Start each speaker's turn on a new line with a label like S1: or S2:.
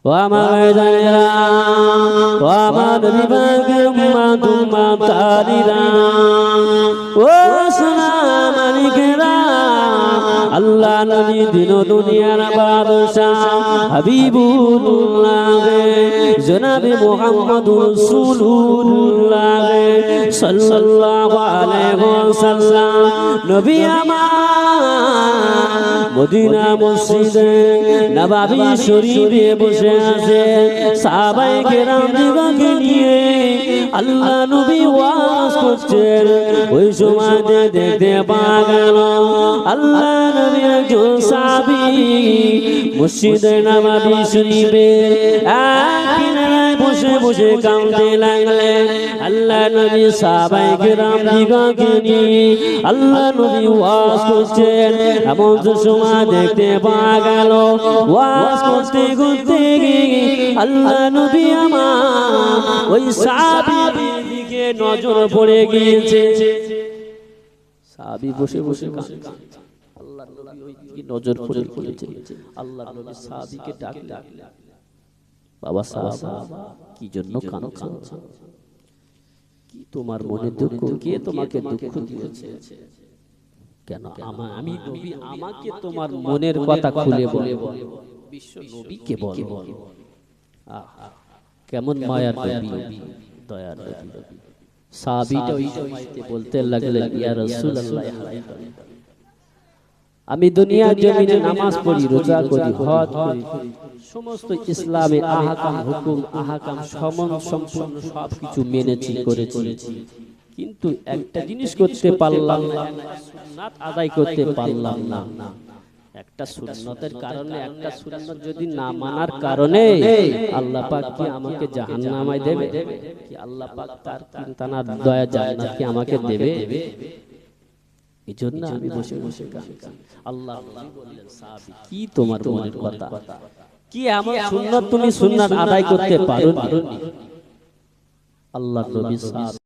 S1: ও আমার জানেরা, ও আমার বিভাগের মা তারিরা, ও সোনা মানিকেরা, আল্লাহ নবী দিন দুনিয়ার বাদশাহ হাবিবুল্লাহ জনাবে মুহাম্মদুর রাসূলুল্লাহ সাল্লাল্লাহু আলাইহি ওয়াসাল্লাম নবী আমার মদিনা মসজিদে নববী শরীফে বসে আছে সাহাবায়ে কেরাম দিগকে নিয়ে আল্লাহ নবী ওয়াজ করছেন। ওই সময় দেখতে পাওয়া গেল আল্লাহ নবী একজন সাহাবী মসজিদে নববী শরীফে কিনারায় বসে বসে কাঁদতে লাগলেন। আল্লাহ নবী সাহাবায়ে কেরাম দিগকে নিয়ে আল্লাহ নবী ওয়াজ করছেন। এমন সময় দেখতে পাওয়া গেল ওয়াজ করতে করতে আল্লাহ নবী আমার ওই সাহাবীর দিকে নজর পড়ে গিয়েছে। সাহাবী বসে বসে কাঁদছে, আল্লাহ নবী ওই দিকে নজর পড়ে গিয়েছে। আল্লাহ নবী সাহাবীকে ডাকলেন, বাবা সাহাবা কি জন্য কাঁদছো? কি তোমার মনে দুঃখ? কে তোমাকে দুঃখ দিয়েছে? কেন আমি নবী আমাকে তোমার মনের কথা খুলে বলে বিশ্ব নবীকে বলে। কেমন মায়ার নবী, দয়ার নবী। সাহাবীটা ওই সময়তে বলতে লাগলেন, ইয়া রাসূলুল্লাহ, আমি দুনিয়ার জমিনে নামাজ পড়ি, রোজা করি, হজ করি, সমস্ত ইসলামে আহকাম হুকুম আহকাম সম্পূর্ণ সবকিছু মেনেছি করেছি, কিন্তু একটা জিনিস করতে পারলাম না, সুন্নাত আদায় করতে পারলাম না। একটা সুন্নতের কারণে, একটা সুন্নত যদি না মানার কারণে আল্লাহ পাক কি আমাকে জাহান্নামে দেবে? কি আল্লাহ পাক তার তার দয়া জান্নাত কি আমাকে দেবে? এজন্য আমি বসে বসে কাঁদছি। আল্লাহ বললেন, সাহাবী কি তোমার মনের কথা? কি এমন সুন্নাত তুমি সুন্নাত আদায় করতে পারোনি? আল্লাহ নবী